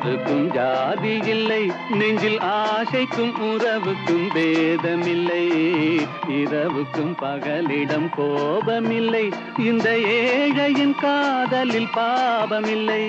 யாருக்கும் ஜாதி இல்லை, நெஞ்சில் ஆசைக்கும் உறவுக்கும் பேதமில்லை. இரவுக்கும் பகலிடம் கோபமில்லை, இந்த ஏழையின் காதலில் பாவமில்லை.